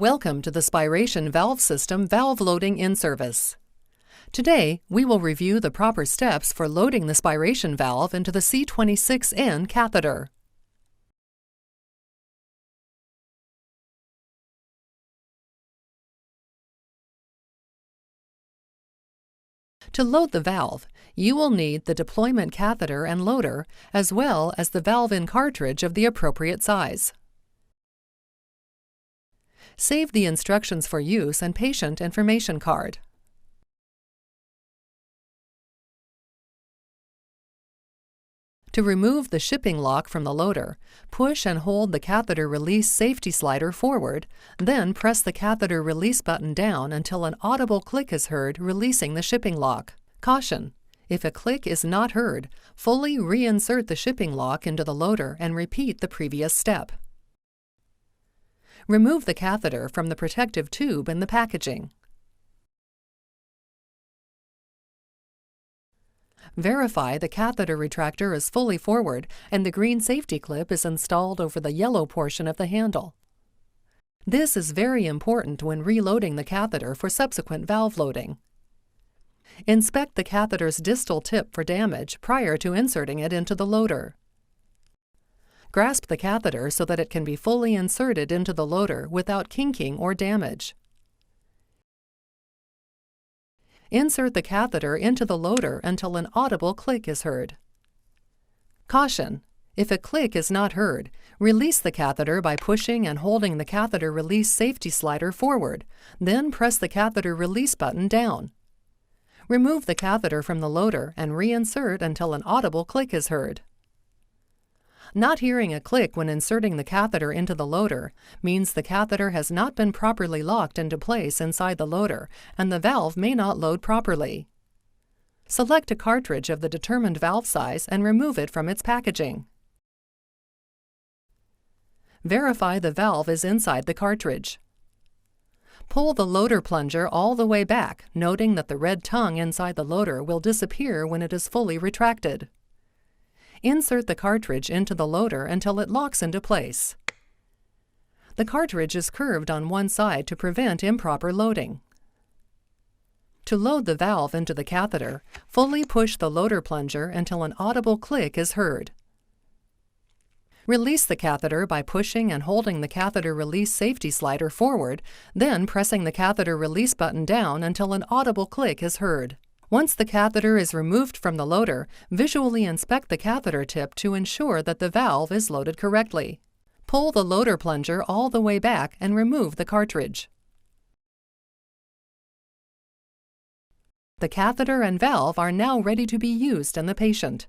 Welcome to the Spiration Valve System Valve Loading in Service. Today, we will review the proper steps for loading the spiration valve into the C26N catheter. To load the valve, you will need the deployment catheter and loader, as well as the valve-in cartridge of the appropriate size. Save the instructions for use and patient information card. To remove the shipping lock from the loader, push and hold the catheter release safety slider forward, then press the catheter release button down until an audible click is heard, releasing the shipping lock. Caution: if a click is not heard, fully reinsert the shipping lock into the loader and repeat the previous step. Remove the catheter from the protective tube in the packaging. Verify the catheter retractor is fully forward and the green safety clip is installed over the yellow portion of the handle. This is very important when reloading the catheter for subsequent valve loading. Inspect the catheter's distal tip for damage prior to inserting it into the loader. Grasp the catheter so that it can be fully inserted into the loader without kinking or damage. Insert the catheter into the loader until an audible click is heard. Caution: if a click is not heard, release the catheter by pushing and holding the catheter release safety slider forward, then press the catheter release button down. Remove the catheter from the loader and reinsert until an audible click is heard. Not hearing a click when inserting the catheter into the loader means the catheter has not been properly locked into place inside the loader and the valve may not load properly. Select a cartridge of the determined valve size and remove it from its packaging. Verify the valve is inside the cartridge. Pull the loader plunger all the way back, noting that the red tongue inside the loader will disappear when it is fully retracted. Insert the cartridge into the loader until it locks into place. The cartridge is curved on one side to prevent improper loading. To load the valve into the catheter, fully push the loader plunger until an audible click is heard. Release the catheter by pushing and holding the catheter release safety slider forward, then pressing the catheter release button down until an audible click is heard. Once the catheter is removed from the loader, visually inspect the catheter tip to ensure that the valve is loaded correctly. Pull the loader plunger all the way back and remove the cartridge. The catheter and valve are now ready to be used in the patient.